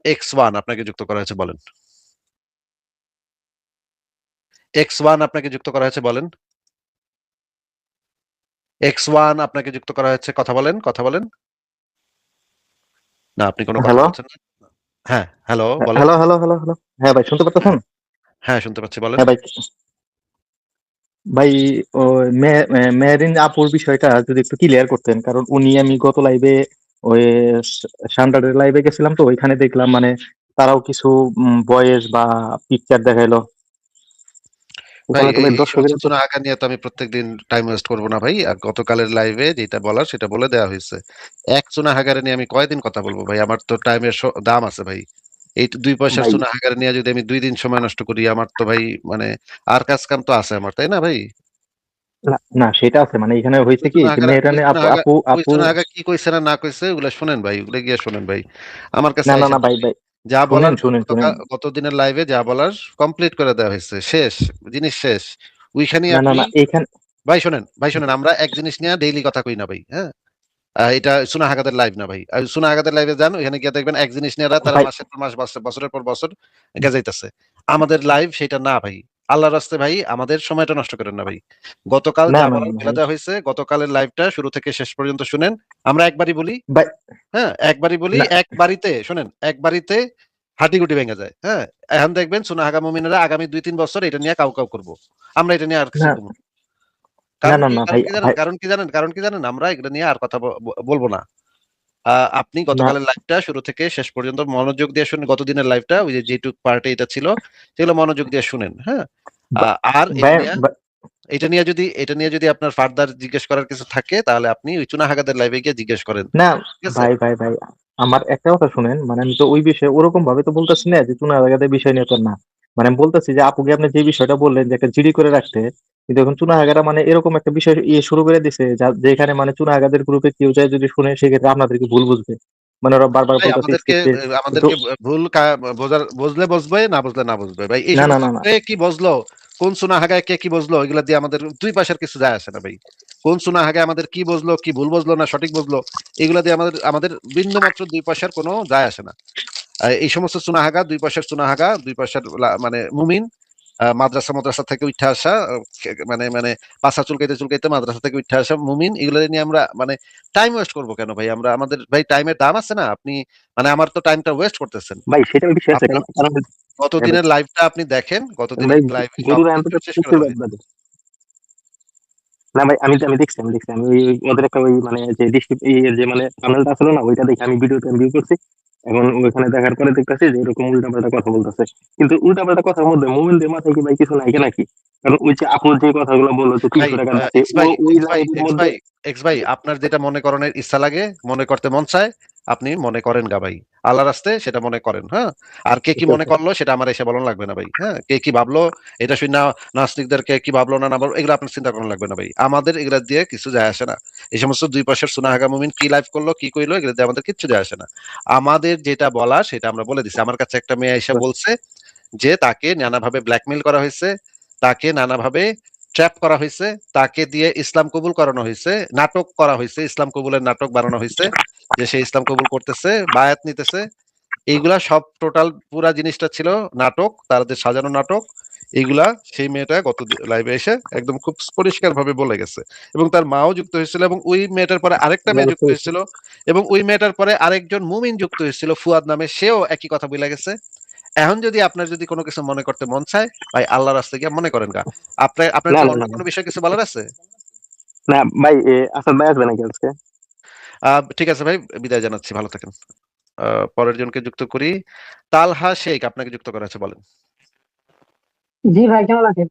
X1 আপনাকে যুক্ত করা হয়েছে, বলেন। X1 আপনাকে যুক্ত করা হয়েছে, বলেন। X1 আপনাকে যুক্ত করা হয়েছে, কথা বলেন, কথা বলেন। না, আপনি কোনো কথা হ্যালো। বলছেন না। হ্যাঁ, হ্যালো, বলেন। হ্যালো হ্যালো হ্যালো হ্যালো হ্যাঁ ভাই, শুনতে পাচ্ছেন? হ্যাঁ, হ্যাঁ, শুনতে পাচ্ছি, বলেন। হ্যাঁ ভাই। ভাই, ও মেহেরিন আপুর বিষয়টা যদি একটু ক্লিয়ার করতেন, কারণ উনি, আমি গত লাইভে ওই শান্ডারের লাইভে গেছিলাম, তো ওইখানে দেখলাম মানে তারাও কিছু ভয়েস বা পিকচার দেখাইলো। ভাই, ওখানে তো ভাই এই দর্শকের সমস্ত তো। চুনাহাগা নিয়ে তো আমি প্রত্যেকদিন টাইম ওয়েস্ট করবো না ভাই। আর গতকালের লাইভে যেটা বলার সেটা বলে দেওয়া হয়েছে। এক চুনাহাগারে নিয়ে আমি কয়দিন কথা বলবো ভাই? আমার তো টাইমের দাম আছে ভাই। এই 2 পয়সার ভাই, চুনাহাগারে নিয়ে যদি আমি 2 দিন সময় নষ্ট করি, আমার তো ভাই মানে আর কাজ কাম তো আছে আমার, তাই না ভাই? না না, সেটা আছে, মানে এখানে ওই হয়েছে কি যে চুনাহাগারা ওই মেহরানে আপু চুনাহাগা আপু ওই আপু চুনাহাগা কি কইছে না না কইছে ওগুলা শুনেন ভাই, ওগুলা গিয়ে শুনেন ভাই। আমার কাছে না না না আইসেন না ভাই ভাই। ভাই, যা শুনেন বলার শুনেন শুনেন। গত দিনের লাইভে যা বলার কমপ্লিট করে দেওয়া হয়েছে, শেষ, জিনিস শেষ। ওইখানে না না আপনি না, এইখানে ভাই শোনেন, ভাই শোনেন, আমরা এক জিনিস নিয়ে ডেইলি কথা কই না ভাই, হ্যাঁ? এটা সুনাহাগাদের লাইভ না ভাই। সুনাহাগাদের লাইভে যান, ওখানে গিয়ে দেখবেন এক জিনিস নিয়ে তারা ভাই। মাসের পর মাস, বছরের পর বছর গেজাইতেছে। আমাদের লাইভ সেটা না ভাই। আল্লাহর রাস্তে ভাই, আমাদের সময়টা নষ্ট করেন না ভাই। গতকাল না যা না বলার না বলে ভাই। দেওয়া হয়েছে, গতকালের লাইভটা শুরু থেকে শেষ পর্যন্ত শুনেন। আমরা একবারই বলি, ভাই, হ্যাঁ? একবারই বলি, না এক বাড়িতে শোনেন, এক বাড়িতে হাঁটি-গুটি ভেঙে যায়, হ্যাঁ? এখন দেখবেন সুনাহাগা মুমিনেরা আগামী ২-৩ বছর এটা নিয়ে কাউ করব। আমরা এটা নিয়ে আর কিছু না কমু না। না কারণ না কি? না কারণ ভাই কি জানেন? ভাই। কারণ কি জানেন? কারণ কি জানেন? আমরা এগুলো নিয়ে আর কথা বলব না। আপনি না গতকালের লাইভটা শুরু থেকে শেষ পর্যন্ত মনোযোগ দিয়ে শুনুন। গতদিনের লাইভটা ওই যে যেটুক পার্টে এটা ছিল, সেগুলো মনোযোগ দিয়ে শুনেন, হ্যাঁ? আ বা- আর ভাই, এটা নিয়ে যদি আপনার ফার্দার জিজ্ঞেস করার কিছু থাকে, তাহলে আপনি ওই চুনাহাগাদের লাইভে গিয়ে জিজ্ঞেস করেন। না ঠিক আছে? ভাই ভাই ভাই, আমার একটা কথা শুনেন, মানে আমি তো ওই বিষয়ে ওরকম ভাবে তো বলতেছি না যে চুনা লাগাদের বিষয় নিয়ে তো না। মানে আমি বলতেছি যে আপুকে আপনি যে বিষয়টা বললেন যে একটা জিডি করে রাখতে, কিন্তু এখন চুনা হাগারা মানে এরকম একটা বিষয় শুরু করে দিছে যেখানে মানে চুনা হাগাদের গ্রুপে কেউ যায় যদি শুনে, সেক্ষেত্রে আপনাদেরকে ভুল বুঝবে। মানে ওরা বারবার ভাই, বলতেছে আমাদেরকে স্ক্রিপ্টেড। তো আমাদেরকে ভুল বুঝলে বুঝবে, না বুঝলে না বুঝবে ভাই। এই না না সমস্ত না না কে কি বুঝলো, কোন সুনাহাগায় কে কি বুঝলো, এগুলা দিয়ে আমাদের 2 পয়সার কিছু যায় আসে না ভাই। কোন সুনাহাগায় আমাদের কি বুঝলো, কি ভুল বুঝলো না সঠিক বুঝলো, এগুলা দিয়ে আমাদের আমাদের বিন্দু মাত্র 2 পয়সার কোনো যায় আসে না। এই সমস্ত চুনাহাগা, 2 পয়সার চুনাহাগা, 2 পয়সার মানে মুমিন, মাদ্রাসা মাদ্রাসা থেকে উঠে আসা, মানে মানে পাছা চুলকাইতে চুলকাইতে মাদ্রাসা থেকে উঠে আসা মুমিন, এগুলো নিয়ে আমরা মানে টাইম ওয়েস্ট করবো কেন ভাই? আমরা আমাদের ভাই টাইমের দাম আছে না? আপনি মানে আমার তো টাইমটা ওয়েস্ট করতেছেন। ভাই, সেটা বিষয় আছে, আপনি কারণ কারণ হ্যাঁ ভাই। গতদিনের লাইভটা আপনি দেখেন, গতদিনের ভাই, লাইভে গরুর সবকিছু আনতে শেষ করে প্রচুর দেওয়া ব্যাড হয়েছে। ব্যাড। না ভাই, আমি দেখছি, আমি ওদের একটা ওই মানে যে যে মানে প্যানেলটা ছিল না, ওইটা দেখে আমি ভিডিওতে ভিউ করছি। এখন ওইখানে দেখার পরে দেখতেছি যে এরকম উল্টাপাল্টা কথা বলতেছে। কিন্তু উল্টাপাল্টা কথার মধ্যে মোমিনদের মাথায় কি ভাই কিছু নাই নাকি? কারণ ওই যে আপু যে কথাগুলো বললো যে ভাই 300 টাকা দিচ্ছে, এক্স ও ভাই ওই এক্স ভাই লাইভের এক্স মধ্যে। ভাই এক্স ভাই, আপনার যেটা মনে করার ইচ্ছা লাগে, মনে করতে মন চায়, আপনি মনে করেন গা ভাই। আল্লাহর রাস্তে সেটা মনে করেন, হ্যাঁ? আর কে কি ওকে মনে ওকে। করলো সেটা আমার এসে বলন লাগবে না ভাই, হ্যাঁ? কে কি ভাবলো এটা শুনে নাস্তিকদের কে কি ভাবলো না না ভাবলো, এগুলো আপনার চিন্তা করানো লাগবে না ভাই। আমাদের এগুলা দিয়ে কিছু যায় আসে না। এই সমস্ত 2 পয়সার সুনাহাগা মুমিন কি লাইভ করলো কি কইলো, এগুলো দিয়ে আমাদের কিচ্ছু যায় আসে না। আমাদের যেটা বলা সেটা আমরা বলে দিছি। আমার কাছে একটা মেয়ে এসে বলছে যে তাকে নানাভাবে ব্ল্যাকমেইল করা হয়েছে, তাকে নানাভাবে ট্র্যাপ করা হয়েছে, তাকে দিয়ে ইসলাম কবুল করানো হয়েছে, নাটক করা হয়েছে, ইসলাম কবুলের নাটক বানানো হয়েছে, যে সে ইসলাম কবুল করতেছে, বায়াত নিতেছে। এইগুলা সব টোটাল পুরা জিনিসটা ছিল নাটক, তাদের সাজানো নাটক। এইগুলা সেই মেয়েটা গত লাইভে এসে একদম খুব পরিষ্কার ভাবে বলে গেছে, এবং তার মাও যুক্ত হয়েছিল, এবং ওই মেয়েটার পরে আরেকটা মেয়ে যুক্ত হয়েছিল, এবং ওই মেয়েটার পরে আরেকজন মুমিন যুক্ত হয়েছিল ফুয়াদ নামে, সেও একই কথা বলে গেছে। এখন যদি আপনার যদি কোনো কিছু মনে করতে মন চায়, ভাই আল্লাহর রাস্তায় গিয়ে মনে করেন গা। আপনার না কি না অন্য না না কোনো বিষয় কিছু বলার আছে? না ভাই, আসাদ ভাই আসবে নাকি আজকে? ঠিক আছে ভাই, বিদায় জানাচ্ছি, ভালো থাকেন। পরের জনকে যুক্ত করি। তালহা শেখ আপনাকে যুক্ত করা আছে, বলেন। জি ভাই, কেমন আছেন?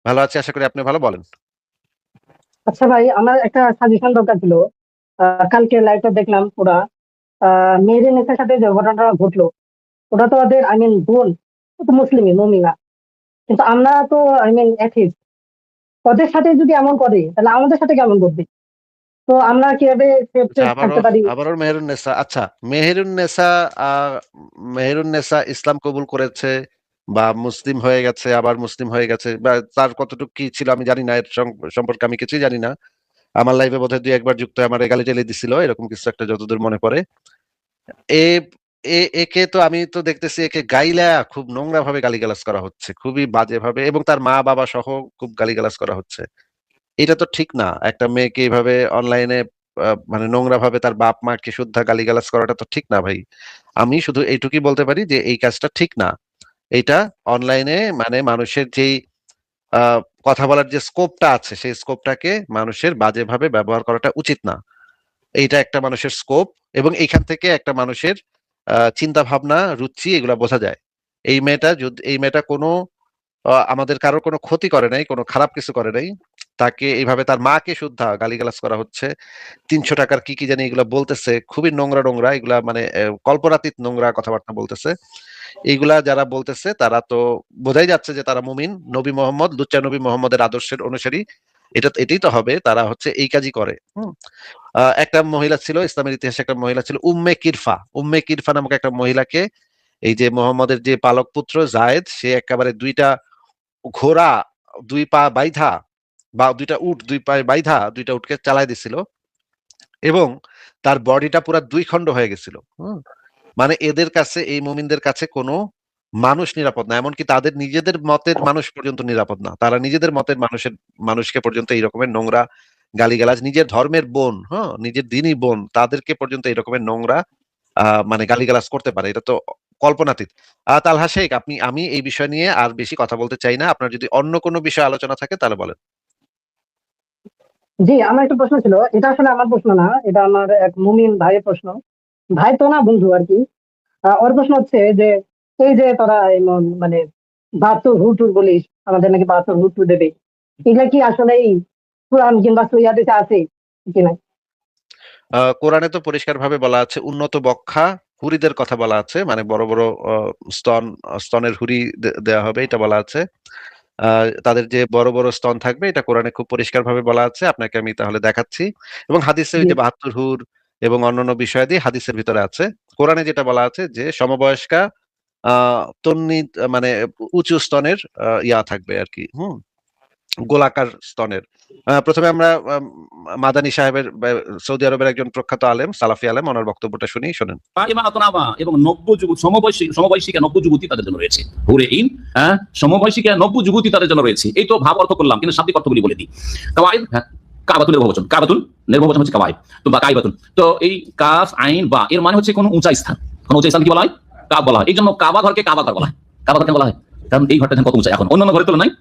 ভালো আছি, আশা করি আপনি ভালো, বলেন। আচ্ছা ভাই, আমার একটা সাজেশন দরকার ছিল। কালকে লাইভটা দেখলাম পুরা। মেহেদী নেসার সাথে যে ঘটনাটা ঘটলো, ওটা তো ওদের বোন, ও তো মুসলিমই মমিনা, কিন্তু আমরা তো অ্যাথিস্ট। ওদের সাথে যদি এমন করে, তাহলে আমাদের সাথে কেমন করবে? তো আমরা কিভাবে সেফ আচ্ছা, সেফ আবারও থাকতে পারি? আবারও মেহেরুন নেসা, আচ্ছা। মেহেরুন নেসা আহ মেহেরুন নেসা ইসলাম কবুল করেছে বা মুসলিম হয়ে গেছে, আবার মুসলিম হয়ে গেছে, বা তার কতটুকু কি ছিল আমি জানি না, এর সম্পর্কে আমি কিছুই জানি না। আমার লাইফে বোধহয় 2-1 বার যুক্ত হয়ে আমার গালি টালি দিছিল, এরকম কিছু একটা যতদূর মনে পড়ে। এ একে তো আমি তো দেখতেছি একে গাইলা খুব নোংরা ভাবে গালিগালাজ করা হচ্ছে, খুবই বাজে ভাবে, এবং তার মা বাবা সহ খুব গালিগালাজ করা হচ্ছে। এটা তো ঠিক না, একটা মেয়েকে এইভাবে অনলাইনে মানে নোংরা ভাবে তার বাপ মাকে শুদ্ধা গালিগালাজ করাটা তো ঠিক না ভাই। আমি শুধু এইটুকুই বলতে পারি যে এই কাজটা ঠিক না। এটা অনলাইনে মানে মানুষের যেই আহ, কথা বলার যে স্কোপটা আছে সেই স্কোপটাকে মানুষের বাজেভাবে ব্যবহার করাটা উচিত না। এইটা একটা মানুষের স্কোপ, এবং এইখান থেকে একটা মানুষের চিন্তা ভাবনা, রুচি এগুলা বোঝা যায়। এই মেয়েটা কোনো আমাদের কারোর কোনো ক্ষতি করে নাই, কোনো খারাপ কিছু করে নাই। তাকে এইভাবে তার মাকে শুদ্ধা গালিগালাজ করা হচ্ছে, 300 টাকার কি কি জানি এগুলা বলতেছে, খুবই নোংরা নোংরা এগুলা, মানে কল্পনাতীত নোংরা কথাবার্তা বলতেছে। এইগুলা যারা বলতেছে তারা তো বোঝাই যাচ্ছে যে তারা মুমিন, নবী মোহাম্মদ, লুচ্চা নবী মোহাম্মদের আদর্শের অনুসারী। এটাই তো হবে, তারা হচ্ছে এই কাজই করে। একটা মহিলা ছিল, ইসলামের ইতিহাসে একটা মহিলা ছিল উম্মে কিরফা নামক একটা মহিলাকে এই যে মোহাম্মদের যে পালক পুত্র জায়েদ, সে একেবারে দুইটা ঘোড়া, দুই পা বাইধা, বা দুইটা উট দুই পায়ে বাইধা দুইটা উটকে চালাই দিছিল, এবং তার বডিটা পুরা 2 খণ্ড হয়ে গেছিল। মানে এদের কাছে, এই মুমিনদের কাছে কোনো মানুষ নিরাপদ না, এমনকি তাদের নিজেদের মতের মানুষ পর্যন্ত নিরাপদ না। তারা নিজেদের মতের মানুষকে পর্যন্ত এই রকমের নোংরা গালিগালাজ, নিজের ধর্মের বোন, হ্যাঁ, নিজের দিনই বোন, তাদেরকে পর্যন্ত এই রকমের নোংরা মানে গালিগালাজ করতে পারে। এটা তো কল্পনাতীত। তালহা শেখ, আমি এই বিষয় নিয়ে আর বেশি কথা বলতে চাই না। আপনার যদি অন্য কোনো বিষয় আলোচনা থাকে তাহলে বলেন। জি, আমার একটা প্রশ্ন ছিল। এটা আসলে আমার প্রশ্ন না, এটা আমার এক মুমিন ভাইয়ের প্রশ্ন। ভাই তো না, বন্ধু আর কি। ওর প্রশ্ন হচ্ছে যে এই যে তোরা এমন মানে বাহাত্তর হুটুর বলিস, আমাদের নাকি বাহাত্তর হুটু দেবে, এগুলা কি আসলে কোরআন কিংবা সহিহ হাদিসে আছে কিনা? কোরআনে তো পরিষ্কারভাবে বলা আছে উন্নত বক্ষা হুরিদের কথা বলা আছে, মানে বড় বড় স্তনের হুরি দেওয়া হবে, এটা বলা আছে। তাদের যে বড় বড় স্তন থাকবে, এটা কোরআনে খুব পরিষ্কারভাবে বলা আছে, আপনাকে আমি তাহলে দেখাচ্ছি। এবং হাদিসে ওই জি। যে 72 হুর এবং অন্যান্য বিষয়াদি হাদিসের ভিতরে আছে। কোরআনে যেটা বলা আছে যে সমবয়স্কা তন্নি, মানে উঁচু স্তনের ইয়া থাকবে আর কি, গোলাকার স্তনের। প্রথমে আমরা মাদানী সাহেবের, সৌদি আরবের একজন প্রখ্যাত আলেম, সালাফি আলেম, ওনার বক্তব্যটা শুনি, শোনেন। এবং আতনাবা এবং নব্য যুবক সমবয়সিকা নব্য যুবতী তাদের জন্য রয়েছে। হুরে ইন, সমবয়সিকা নব্য যুবতী তাদের জন্য রয়েছে। এই তো ভাব অর্থ করলাম, কিন্তু শাব্দিক অর্থগুলি বলে দিই। কাওয়াইদ, কাবাতুল নির্ভবচন, কাবাতুল নির্ভবচন হচ্ছে কাওয়াইদ, তো বা কাইবাতুন। তো এই কাফ আইন বা এর মানে হচ্ছে কোন উঁচা স্থান। কোন উঁচা স্থান কি বলা হয়? কাব বলা হয়। এই জন্য কাবা ঘরকে কাবা ঘর বলা হয়। কাবা ঘর কেন বলা হয়? কারণ এই ঘরটা কত উঁচা, এখন অন্যান্য ঘরের তুলনায়।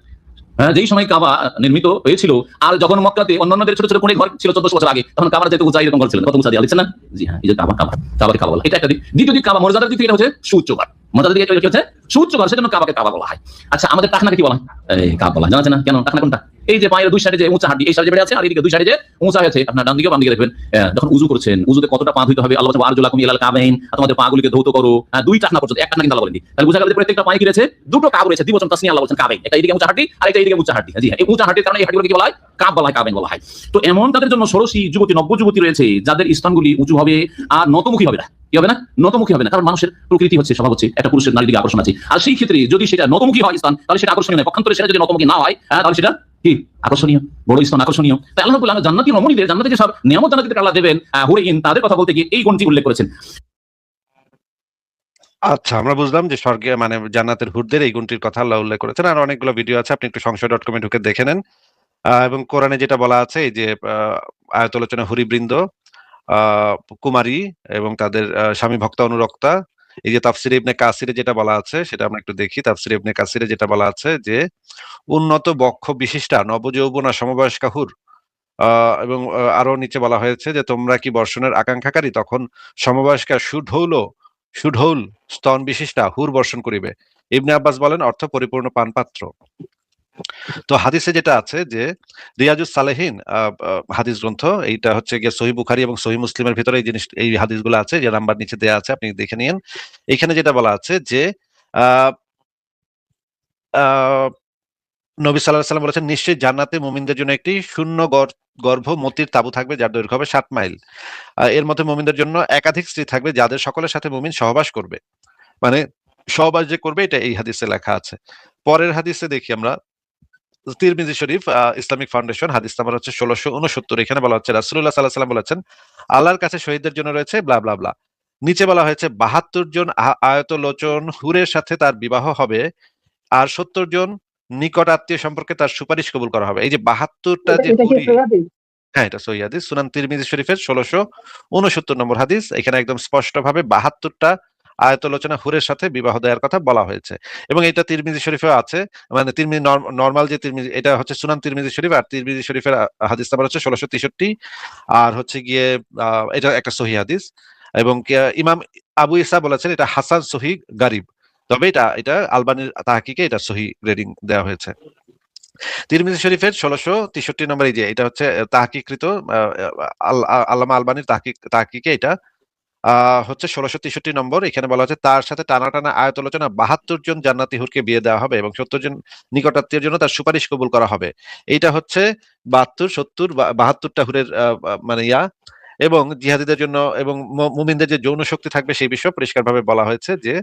যেই সময় কাবা নির্মিত হয়েছিল, আর যখন মক্কাতে অন্যান্যদের ছোট ছোট কোণে ঘর ছিল 1400 বছর আগে, তখন কাবার যেহেতু উঁচা, এরকম ঘর ছিল, কত উঁচা দিয়ে দিচ্ছেন না? জি হ্যাঁ, এই যে কাবাকে কাবা বলা, এটা একটা দিক। দ্বিতীয় দিক, কাবা মর্যাদার দিক থেকে এটা হচ্ছে সুউচ্চ ঘর। মর্যাদার দিকে এটা হচ্ছে সুউচ্চ ঘর, সেজন্য কাবাকে কাবা বলা হয়। আচ্ছা, আমাদের টাকনাকে কি বলা হয়? এই কাব বলা হয়। জানা আছে না? কেন টাকনা কোনটা? এই যে পায়ের দুই সাইডে যে উঁচা হাড়ি, এই সাইডে বেড়ে আছে, আর এদিকে দুই সাইডে যে উঁচা হয়েছে। আপনার ডান দিকে বাম দিকে দেখবেন, যখন উজু করছেন, উজুতে কতটা পা ধুইতে হবে, আল্লাহ বলছে আরজুলাকুম ইলাল কাবাইন, তোমাদের পাগুলিকে ধৌত করো। দুই টাকনা পর্যন্ত, এক টাকনা কিন্তু আল্লাহ বলেনি। তাহলে বোঝা গেল যে প্রত্যেকটা পায়ে কি রয়েছে? দুটো কাব রয়েছে, দ্বিবচন তাসনিয়া, আল্লাহ বলছেন কাবাইন। একটা এদিকে উঁচা হাড়ি আর একটা এদিকে উঁচা হাড়ি। জি হ্যাঁ, এই উঁচা হাড়ির কারণে এই হাড়িগুলোকে কি বলা হয়? কাব বলা হয়, কাবাইন বলা হয়। তো এমন তাদের জন্য ষোড়শী যুবতী, নব্য যুবতী রয়েছে, যাদের স্থানগুলি উঁচু হবে আর নতমুখী হবে না। কি হবে না? নতমুখী হবে না। কারণ মানুষের প্রকৃতি হচ্ছে, স্বভাব হচ্ছে একটা পুরুষের নারীর দিকে আকর্ষণ আছে। আর সেই ক্ষেত্রে যদি সেটা নতমুখী হয় স্থান, তাহলে সেটা আকর্ষণীয় নয়। পক্ষান্তরে সেটা যদি নতমুখী না হয়, তাহলে সেটা কি আকর্ষণীয়? বড় স্থান আকর্ষণীয়। তাই আল্লাহ রাব্বুল আলামিন জান্নাতি রমণীদের, জান্নাতে যে সব নিয়ামত জান্নাতীদের আল্লাহ দেবেন, হুরে ইন, তাদের কথা বলতে গিয়ে এই গুণটি উল্লেখ করেছেন। আচ্ছা, আমরা বুঝলাম যে স্বর্গে মানে জান্নাতের হুরদের এই গুণটির কথা আল্লাহ উল্লেখ করেছেন। আর অনেকগুলো ভিডিও আছে, আপনি একটু সংশয়.com-এ ঢুকে দেখে নেন। এবং কোরআনে যেটা বলা আছে, এই যে আয়াত আলোচনা হরিবৃন্দ, আহ কুমারী এবং তাদের স্বামী ভক্তা অনুরক্তা, এই যে তাফসিরে ইবনে কাসিরে যেটা বলা আছে সেটা আমরা একটু দেখি। তাফসিরে ইবনে কাসিরে যেটা বলা আছে যে উন্নত বক্ষ বিশিষ্টা নবযৌবনা সমবয়স্কা হুর, এবং আরো নিচে বলা হয়েছে যে তোমরা কি বর্ষণের আকাঙ্ক্ষাকারী, তখন সমবয়স্কা সুঢৌল স্তন বিশিষ্টা হুর বর্ষণ করিবে। ইবনে আব্বাস বলেন অর্থ পরিপূর্ণ পানপাত্র। তো হাদিসে যেটা আছে যে রিয়াজুস সালেহিন হাদিস গ্রন্থ, এইটা হচ্ছে গিয়ে সহিহ বুখারী এবং সহিহ মুসলিমের ভিতরে এই হাদিসগুলো আছে, যে নাম্বার নিচে দেয়া আছে, আপনি দেখে নিন। এখানে যেটা বলা আছে যে আহ আহ নবী সাল্লাল্লাহু আলাইহি সাল্লাম বলেছেন, নিশ্চয়ই জান্নাতে মুমিনদের জন্য একটি শূন্য গর্ভ মতির তাবু থাকবে, যার দৈর্ঘ্য হবে 7 মাইল। এর মধ্যে মুমিনদের জন্য একাধিক স্ত্রী থাকবে, যাদের সকলের সাথে মুমিন সহবাস করবে। মানে সহবাস যে করবে, এটা এই হাদিসে লেখা আছে। পরের হাদিসে দেখি আমরা, তিরমিজি শরীফ, ইসলামিক ফাউন্ডেশন, হাদিস নাম্বার হচ্ছে 1669। এখানে বলা হচ্ছে রাসূলুল্লাহ সাল্লাল্লাহু আলাইহি সাল্লাম বলেছেন, আল্লাহর কাছে শহীদদের জন্য রয়েছে ব্লা ব্লা ব্লা। নিচে বলা হয়েছে ৭২ জন আয়তলোচন হুরের সাথে তার বিবাহ হবে, আর ৭০ জন নিকট আত্মীয় সম্পর্কে তার সুপারিশ কবুল করা হবে। এই যে ৭২টা এটা যে এটা কি হুরি, সহিহ হাদিস? হ্যাঁ এটা সহিহ হাদিস, সুনান তিরমিজি শরীফের ১৬৬৯ নম্বর হাদিস। এখানে একদম স্পষ্টভাবে ৭২টা আয়াতলোচনা হুরের সাথে বিবাহ দেওয়ার কথা বলা হয়েছে, এবং এটা তিরমিজি শরীফেও আছে। মানে তিরমিজি নর্মাল যে তিরমিজি, এটা হচ্ছে সুনান তিরমিজি শরীফ, আর তিরমিজি শরীফের হাদিস নাম্বার হচ্ছে ১৬৬৩, আর হচ্ছে গিয়ে এটা একটা সহিহ হাদিস। এবং ইমাম আবু ইসা বলেছেন এটা হাসান সহিহ গারিব, তবে এটা এটা আলবানির তাহকিকে এটা সহিহ গ্রেডিং দেওয়া হয়েছে। তিরমিজি শরীফের ১৬৬৩ নম্বর, এই যে এটা হচ্ছে তাহকিকৃত আল্লামা আলবানির তাহকিকে এটা হচ্ছে ১৬৬৩ নম্বর। এখানে বলা হচ্ছে তার সাথে টানা টানা আয়াতলোচনা ৭২ জন জান্নাতি হুরকে বিয়ে দেওয়া হবে এবং ৭০ জন নিকটাত্মীয়ের জন্য তার সুপারিশ কবুল করা হবে। এইটা হচ্ছে ৭২, ৭০, ৭২টা হুরের মানে এবং জিহাদিদের জন্য এবং মুমিনদের যে যৌন শক্তি থাকবে সেই বিষয়ে পরিষ্কারভাবে বলা হয়েছে যে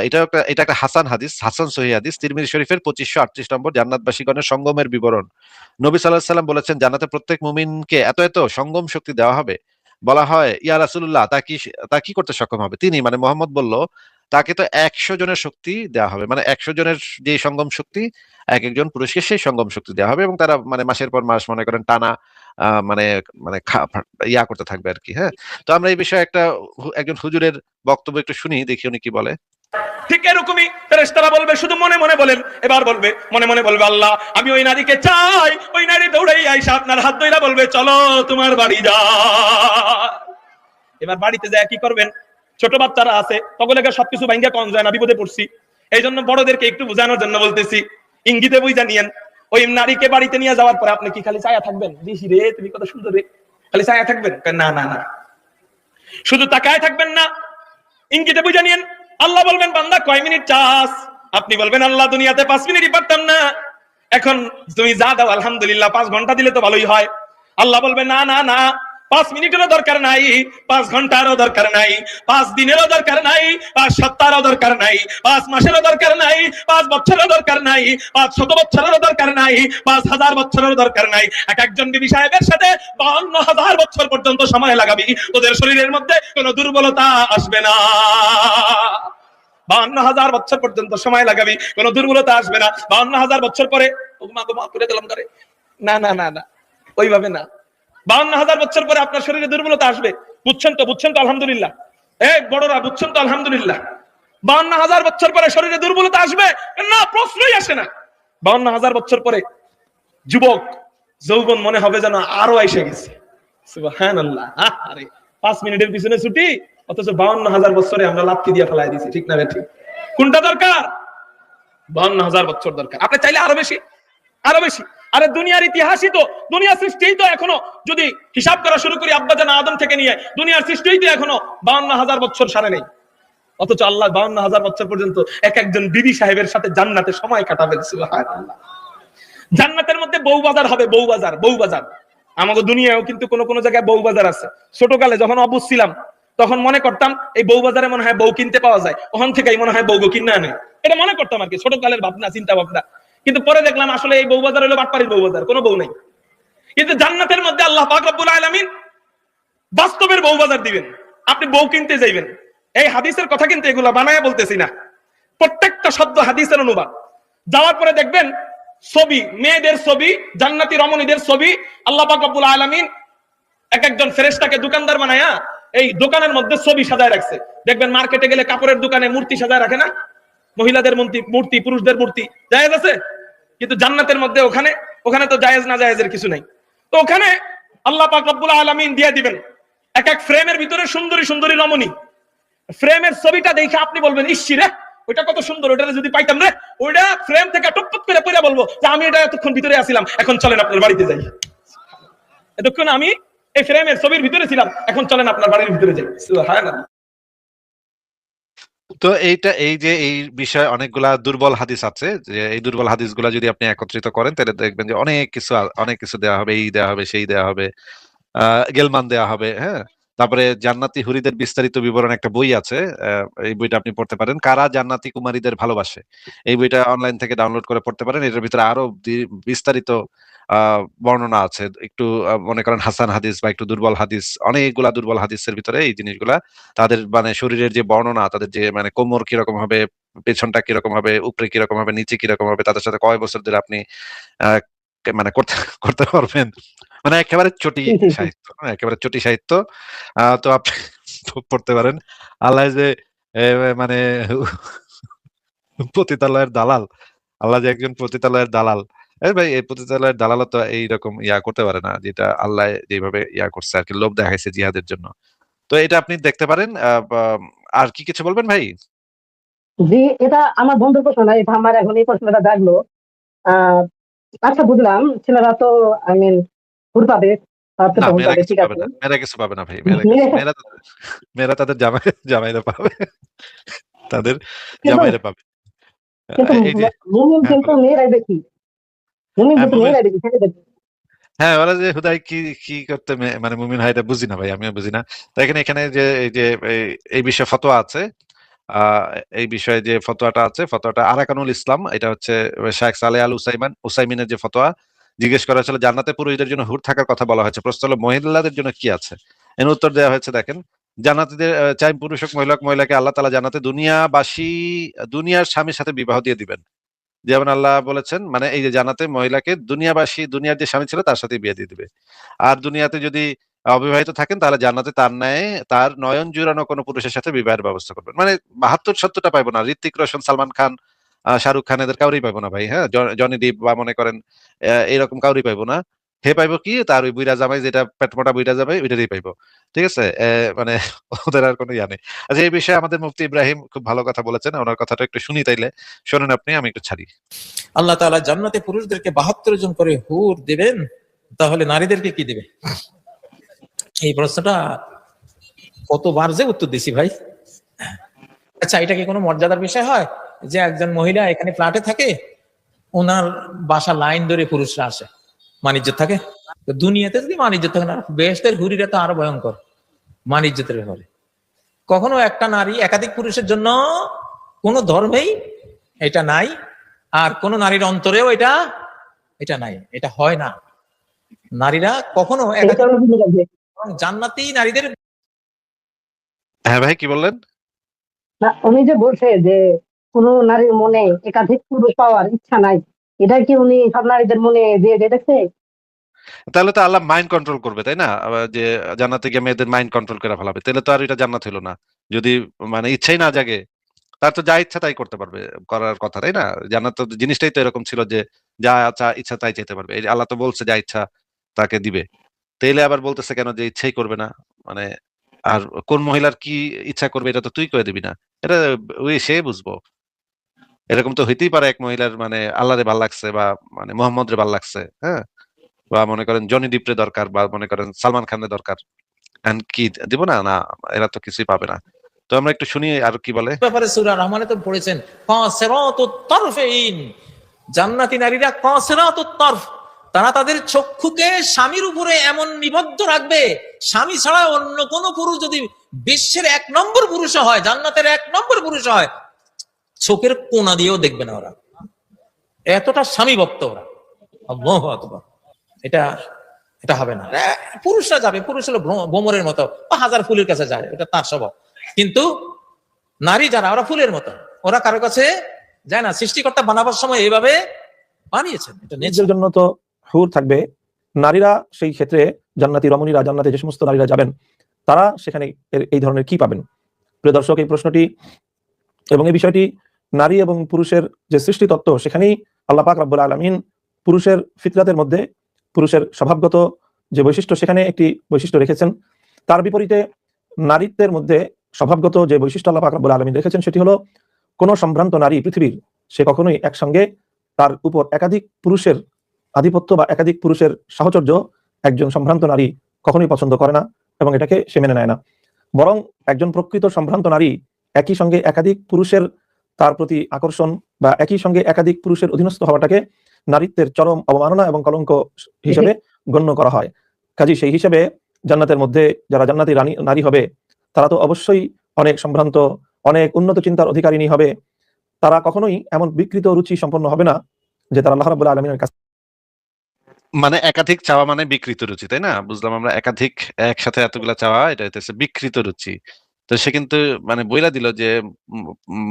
এটা একটা হাসান হাদিস, হাসান সহিহ হাদিস। তিরমিজি শরীফের ২৫৩৮ নম্বর, জান্নাতবাসীগণের সঙ্গমের বিবরণ। নবী সাল্লাল্লাহু আলাইহি সাল্লাম বলেছেন, জান্নাতে প্রত্যেক মুমিনকে এত এত সঙ্গম শক্তি দেওয়া হবে। বলা হয়, ইয়া রাসূলুল্লাহ, তা কি করতে সক্ষম হবে? তিনি মানে মোহাম্মদ বলল, তাকে তো ১০০ জনের শক্তি দেওয়া হবে, মানে ১০০ জনের যে সঙ্গম শক্তি, এক একজন পুরুষকে সেই সঙ্গম শক্তি দেওয়া হবে, এবং তারা মানে মাসের পর মাস মনে করেন টানা মানে মানে করতে থাকবে আর কি। হ্যাঁ, তো আমরা এই বিষয়ে একজন হুজুরের বক্তব্য একটু শুনি, দেখি উনি কি বলে। ঠিক এরকমই ফেরেশতারা বলবে, শুধু মনে মনে বলেন, এবার বলবে মনে মনে বলবে, আল্লাহ আমি ওই নারীকে চাই। ওই নারী দৌড়াই আইসা আপনার হাত ধইরা বলবে, চলো তোমার বাড়ি যা। এবার বাড়িতে যায় কি করবেন? ছোট বাচ্চারা আছে, তগলেকে সবকিছু ভাঙ্গা কম যায় না, বিপদে পড়ছি। এই জন্য বড়দেরকে একটু বোঝানোর জন্য বলতেছি, ইঙ্গিতে বুঝা নিয়েন। ওই নারীকে বাড়িতে নিয়ে যাওয়ার পরে আপনি কি খালি ছায়া থাকবেন? দিহি রে তুমি কত সুন্দর রে, খালি ছায়া থাকবেন? না না না, শুধু তাকায় থাকবেন না, ইঙ্গিতে বুঝা নিয়েন। আল্লাহ বলবেন, বান্দা কয় মিনিট চাস? আপনি বলবেন, আল্লাহ দুনিয়াতে 5 মিনিটই পারতাম না, এখন তুমি যা দাও আলহামদুলিল্লাহ 5 ঘন্টা দিলে তো ভালোই হয়। আল্লাহ বলবেন, না না না, 5 মিনিটেরও দরকার নাই, 5 ঘন্টারও দরকার নাই, 5 দিনেরও দরকার নাই, 5 সপ্তাহেরও দরকার নাই, 5 মাসেরও দরকার নাই, 5 বছরেরও দরকার নাই, 500 বছরেরও দরকার নাই, 5000 বছরেরও দরকার নাই। এক একজন বিবি সাহেবের সাথে 52,000 বছর পর্যন্ত সময় লাগাবি, তোদের শরীরের মধ্যে কোনো দুর্বলতা আসবে না। 52,000 বছর পর্যন্ত সময় লাগাবি, কোনো দুর্বলতা আসবে না। 52,000 বছর পরে করে দিলাম করে, না না না না, ওইভাবে না। 52,000 বছর পরে আপনার শরীরে দুর্বলতা আসবে, বুঝছেন তো? বুঝছেন তো আলহামদুলিল্লাহ। এই বড়রা বুঝছেন তো আলহামদুলিল্লাহ। 52,000 বছর পরে শরীরে দুর্বলতা আসবে না, প্রশ্নই আসে না। 52,000 বছর পরে যুবক যৌবন মনে হবে যেন আরো এসে গেছে। সুবহানাল্লাহ। আরে 5 মিনিটের পিছনে ছুটি, অথচ 52,000 বছরে আমরা লাথি দিয়ে ফেলাই দিছি। ঠিক না? ঠিক। কোনটা দরকার? 52,000 বছর দরকার। আপনি চাইলে আরো বেশি, আরো বেশি। আরে দুনিয়ার ইতিহাসই তো, দুনিয়ার সৃষ্টিই তো এখনো যদি হিসাব করা শুরু করি আব্বাজান আদম থেকে নিয়ে, দুনিয়ার সৃষ্টিই তো এখনো 52,000 বছর সারে নেই। অথচ আল্লাহ 52,000 বছর পর্যন্ত এক একজন বিবি সাহেবের সাথে জান্নাতে সময় কাটাবেন। সুবহানাল্লাহ। জান্নাতের মধ্যে বউ বাজার হবে, বউ বাজার, বউ বাজার। আমাদের দুনিয়ায়ও কিন্তু কোন কোন জায়গায় বউ বাজার আছে। ছোটকালে যখন অবুঝ ছিলাম তখন মনে করতাম এই বউ বাজারে মনে হয় বউ কিনতে পাওয়া যায়, ওখান থেকেই মনে হয় বউ কিনে আনে, এটা মনে করতাম আর কি, ছোটকালের ভাবনা চিন্তা ভাবনা। কিন্তু পরে দেখলাম আসলে এই বউ বাজার হলো বাটপাড়ির বউ বাজার, কোনো বউ নেই। কিন্তু জান্নাতের মধ্যে আল্লাহ পাক রব্বুল আলামিন বাস্তবের বউ বাজার দিবেন, আপনি বউ কিনতে যাইবেন। এই হাদিসের কথা কিন্তু এগুলা বানায়া বলতেছি না, প্রত্যেকটা শব্দ হাদিসের অনুবাদ। যাওয়ার পরে দেখবেন ছবি, মেয়েদের ছবি, জান্নাতি রমণীদের ছবি আল্লাহ পাক রব্বুল আলামিন এক একজন ফেরেশতাকে দোকানদার বানায়া এই দোকানের মধ্যে ছবি সাজায় রাখছে। দেখবেন মার্কেটে গেলে কাপড়ের দোকানে মূর্তি সাজায় রাখে না, মহিলাদের মূর্তি, পুরুষদের মূর্তি, জায়েজ আছে। কিন্তু জান্নাতের মধ্যে ওখানে তো জায়েজ না জায়েজের কিছু নাই। তো ওখানে আল্লাহ পাক রব্বুল আলামিন দিয়ে দিবেন এক এক ফ্রেমের ভিতরে সুন্দরী সুন্দরী রমণী। ফ্রেমের ছবিটা দেখে আপনি বলবেন, ইসি রে ওইটা কত সুন্দর, ওইটা যদি পাইতাম রে, ওইটা ফ্রেম থেকে টপটপ করে পড়ে বলবো যে আমি এটা এতক্ষণ ভিতরে আসছিলাম, এখন চলেন আপনার বাড়িতে যাই। এতক্ষণ আমি এই ফ্রেমের ছবির ভিতরে ছিলাম, এখন চলেন আপনার বাড়ির ভিতরে যাই। সুবহানাল্লাহ। তো এই যে এই বিষয়ে অনেকগুলা দুর্বল হাদিস আছে, যে এই দুর্বল হাদিসগুলা যদি আপনি একত্রিত করেন তাহলে দেখবেন যে অনেক কিছু দেওয়া হবে, এই দেওয়া হবে, সেই দেওয়া হবে, গেলমান দেওয়া হবে। হ্যাঁ, তারপরে জান্নাতি হুরিদের বিস্তারিত বিবরণ একটা বই আছে, এই বইটা আপনি পড়তে পারেন, কারা জান্নাতি কুমারীদের ভালোবাসে। এই বইটা অনলাইন থেকে ডাউনলোড করে পড়তে পারেন। এটার ভিতরে আরো বিস্তারিত বর্ণনা আছে একটু, মনে করেন হাসান হাদিস বা একটু দুর্বল হাদিস, অনেকগুলা দুর্বল হাদিসের ভিতরে এই জিনিসগুলা তাদের মানে শরীরের যে বর্ণনা, তাদের যে মানে কোমর কিরকম হবে, পেছনটা কিরকম হবে, উপরে কিরকম হবে, নিচে কিরকম হবে, তাদের সাথে কয় বছর ধরে আপনি আহ, মানে করতে করতে পারবেন, মানে একেবারে চটি জি জি জি। সাহিত্য, একেবারে চটি সাহিত্য। তো আপনি পড়তে পারেন। আল্লাহ যে এ, মানে পতিতালয়ের দালাল, আল্লাহ যে একজন পতিতালয়ের দালাল, এই ভাই এই পতিতালয়ের দালালও তো এইরকম ইয়া করতে পারে না, যেটা আল্লাহ যেভাবে ইয়া করছে আর কি, লোভ দেখাইছে জিহাদের জন্য। তো এটা আপনি দেখতে পারেন। আর কি কিছু বলবেন ভাই? জি, এটা আমার বন্ধুর প্রশ্ন না, এটা আমার এখন এই প্রশ্নটা জাগলো। আহ আচ্ছা, বুঝলাম ছেলেরা তো আই মিন হুর পাবে, না, তো হুর মেয়েরা পাবে, কিছু ঠিক পাবে আছে। না, মেয়েরা কিছু পাবে না ভাই, মেয়েরা কিছু, মেয়ে- মেয়েরা তাদের জামাইরা পাবে, তাদের কিন্তু জামাইরা পাবে। কিন্তু এই যে, মুমিন হ্যাঁ কিন্তু বলেন। মেয়েরাই বেশি, মুমিন হ্যাঁ কিন্তু মুমিন, মেয়েরাই বেশি, ছেলেদের চেয়ে। হ্যাঁ ওরা যে হুদাই কি কি করতে মানে মুমিন হয় এটা বুঝি না ভাই, আমিও বুঝি না। তো এখানে এখানে যে এই যে এই বিষয়ে ফতোয়া আছে, আহ এই বিষয়ে যে ফতোয়াটা আছে, ফতোয়াটা আরাকানুল ইসলাম, এটা হচ্ছে শাইখ সালেহ আল উসাইমিনের যে ফতোয়া। জিজ্ঞেস করা হয়েছিল জান্নাতে পুরুষদের জন্য হুর থাকার কথা বলা হয়েছে, প্রশ্ন হলো মহিলাদের জন্য কি আছে। এর উত্তর দেওয়া হয়েছে দেখেন, জান্নাতীদের চাই পুরুষ হোক মহিলা হোক, মহিলাকে আল্লাহ তাআলা জান্নাতে দুনিয়ার স্বামীর সাথে বিবাহ দিয়ে দিবেন। যেমন আল্লাহ বলেছেন, মানে এই যে জান্নাতে মহিলাকে দুনিয়ার যে স্বামী ছিল তার সাথে বিয়ে দিয়ে দিবে। আর দুনিয়াতে যদি অবিবাহিত থাকেন তাহলে জান্নাতে তার ন্যায় তার নয়ন জুড়ানো কোনো পুরুষের সাথে বিবাহের ব্যবস্থা করবেন। মানে ৭২-৭০টা পাইবো না, ঋত্বিক রোশন, সালমান খান, শাহরুখ খান, এদের কাউরি পাইবো না ভাই। হ্যাঁ, জনি ডিপ বা মনে করেন এরকম কাউরি পাইবো না। হে পাইবো কি, তার ওই বুইরা জামাই, যেটা পেটমোটা বুইরা জামাই, ওইটারই পাইবো। ঠিক আছে, মানে ওদের আর কোনো ইয়া নেই। আচ্ছা, এই বিষয়ে আমাদের মুফতি ইব্রাহিম খুব ভালো কথা বলেছেন, ওনার কথাটা একটু শুনি তাইলে। শোনেন আপনি, আমি একটু ছাড়ি। আল্লাহ তাআলা জান্নাতে পুরুষদেরকে ৭২ জন করে হুর দেবেন, তাহলে নারীদেরকে কি দেবে? এই প্রশ্নটা কতবার যে উত্তর দিছি ভাই। আচ্ছা, এটা কি কোনো মর্যাদার বিষয় হয় যে একজন মহিলা এখানে ফ্ল্যাটে থাকে, ওনার বাসা লাইন ধরে পুরুষরা আসে, মানিজ্য থাকে? তো দুনিয়াতে যদি মানিজ্য থাকে না, বেহেশতের হুরিরা তো আরো ভয়ঙ্কর মানিজ্যতের ব্যাপারে। কখনো একটা নারী একাধিক পুরুষের জন্য কোনো ধর্মেই এটা নাই, আর কোন নারীর অন্তরেও এটা এটা নাই, এটা হয় না। নারীরা কখনো এই একাধিক, কারণে বুঝে গেছে। জান্নাতি নারীদের হ্যাঁ ভাই, কি বললেন? না, উনি যে বলছে যে কোনো নারীর মনে একাধিক পুরুষ পাওয়ার ইচ্ছা নাই, এটা কি উনি সব নারীদের মনে দিয়ে দেখছে? তাহলে তো আল্লাহ মাইন্ড কন্ট্রোল করবে, তাই না? আবার যে জান্নাতে গিয়ে মেয়েদের মাইন্ড কন্ট্রোল করে ফেলাবে, তাহলে তো আর এটা জান্নাত হলো না। যদি মানে ইচ্ছাই না জাগে, তার তো যা ইচ্ছা তাই করতে পারবে, করার কথা, তাই না? জান্নাত তো জিনিসটাই তো এরকম ছিল যে যা ইচ্ছা তাই চাইতে পারবে। এই যে আল্লাহ তো বলছে যা ইচ্ছা তাকে দিবে, তাইলে আবার বলতেছে কেন যে ইচ্ছাই করবে না? মানে আর কোন মহিলার কি ইচ্ছা করবে এটা তো তুই করে দিবি না, এটা ওই সে বুঝবো। এরকম তো হইতেই পারে এক মহিলার মানে আল্লাহরে ভাল লাগছে বা মানে মোহাম্মদ রে ভাল লাগছে, হ্যাঁ, বা মনে করেন জনি ডিপরে দরকার, বা মনে করেন সালমান খানের দরকার, এন্ড কি দিব না? না, এরা তো কিছুই পাবে না। তো আমরা একটু শুনি আর কি বলে। ব্যাপারে সূরা রহমানে তো পড়েছেন কাসিরাতুত তারফাইন, জান্নাতি নারীরা কাসিরাতুত তারফ, তারা তাদের চক্ষুকে স্বামীর উপরে এমন নিবদ্ধ রাখবে, স্বামী ছাড়া অন্য কোন পুরুষ যদি বিশ্বের ১ নম্বর পুরুষ হয়, জান্নাতের ১ নম্বর পুরুষ হয়, চোখের কোনা দিয়েও দেখবে না ওরা, এতটা স্বামী ভক্ত ওরা। আল্লাহু আকবার। এটা এটা হবে না। পুরুষরা যাবে, পুরুষ হলো ভ্রমরের মতো, ও হাজার ফুলের কাছে যায়, এটা তার স্বভাব। কিন্তু নারী যারা, ওরা ফুলের মতো, ওরা কারো কাছে যায় না। সৃষ্টিকর্তা বানাবার সময় এইভাবে বানিয়েছেন, এটা নিজের নেচার। জন্য তো হুর থাকবে, নারীরা সেই ক্ষেত্রে জান্নাতি রমণীরা, জান্নাতে যে সমস্ত নারীরা যাবেন তারা সেখানে এই ধরনের কি পাবেন? প্রিয় দর্শক, এই প্রশ্নটি এবং এই বিষয়টি নারী এবং পুরুষের যে সৃষ্টি তত্ত্ব, সেখানেই আল্লাহ পাক রব্বুল আলামিন পুরুষের ফিতরাতের মধ্যে পুরুষের স্বভাবগত যে বৈশিষ্ট্য, সেখানে একটি বৈশিষ্ট্য রেখেছেন। তার বিপরীতে নারীত্বের মধ্যে স্বভাবগত যে বৈশিষ্ট্য আল্লাহ পাক রব্বুল আলামিন রেখেছেন, সেটি হলো কোনো সম্ভ্রান্ত নারী পৃথিবীর, সে কখনোই একসঙ্গে তার উপর একাধিক পুরুষের আধিপত্য বা একাধিক পুরুষের সাহচর্য একজন সম্ভ্রান্ত নারী কখনোই পছন্দ করে না এবং এটাকে সে মেনে নেয় না। বরং একজন প্রকৃত সম্ভ্রান্ত নারী একই সঙ্গে একাধিক পুরুষের তার প্রতি আকর্ষণ বা একই সঙ্গে একাধিক পুরুষের অধীনস্থ হওয়াটাকে নারীত্বের চরম অবমাননা এবং কলঙ্ক হিসেবে গণ্য করা হয়। কাজী সেই হিসেবে জান্নাতের মধ্যে যারা জান্নাতি নারী হবে, তারা তো অবশ্যই অনেক সম্ভ্রান্ত, অনেক উন্নত চিন্তার অধিকারিণী হবে। তারা কখনোই এমন বিকৃত রুচি সম্পন্ন হবে না যে তারা আল্লাহ রাব্বুল আলামিনের কাছে মানে একাধিক চাওয়া মানে বিকৃত রুচি, তাই না? বুঝলাম আমরা, একাধিক একসাথে এতগুলা চাওয়া এটা হইতেছে বিকৃত রুচি। তো সে কিন্তু মানে বইলা দিল যে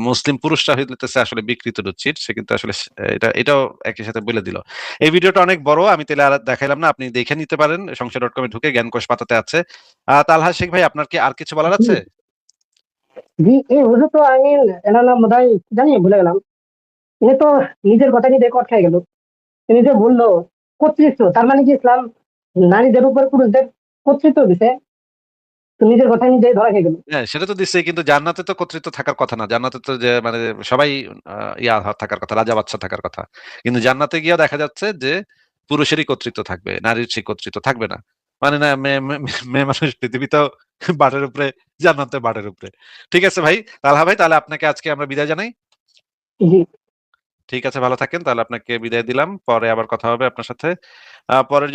মুসলিম পুরুষরা হইতেছে আসলে বিকৃত রুচির, সে কিন্তু আসলে এটাও একই সাথে বলে দিল। এই ভিডিওটা অনেক বড়, আমি তাহলে আর দেখাইলাম না, আপনি দেখে নিতে পারেন সংশয়.com ঢুকে, জ্ঞানকোষ পাতাতে আছে। তালহা শেখ ভাই, আপনার কি আর কিছু বলার আছে? জি, এই হুজুর তো এনার নাম বোধহয় কি জানি ভুলে গেলাম। ইনি তো নিজের কথা নিয়ে কট খেয়ে গেল। তিনি যে বললো কর্তৃত্ব, তার মানে কি ইসলাম নারীদের উপর পুরুষদের কর্তৃত্ব দিছে? তো নিজের কথা নিজেই ধরা খেয়ে গেল। হ্যাঁ, সেটা তো দিচ্ছে, কিন্তু জান্নাতে তো কর্তৃত্ব থাকার কথা না। জান্নাতে তো যে মানে সবাই থাকার কথা, রাজা বাদশা থাকার কথা। কিন্তু জান্নাতে গিয়ে দেখা যাচ্ছে যে পুরুষেরই কর্তৃত্ব থাকবে, নারীর সেই কর্তৃত্ব থাকবে না। মানে না, মেয়ে মানুষ পৃথিবীতেও বাটের উপরে, জান্নাতে বাটের উপরে। ঠিক আছে ভাই, তালহা ভাই, তাহলে আপনাকে আজকে আমরা বিদায় জানাই। জি। ঠিক আছে, ভালো থাকেন। তাহলে আপনাকে বিদায় দিলাম, পরে আবার কথা হবে আপনার সাথে। পরের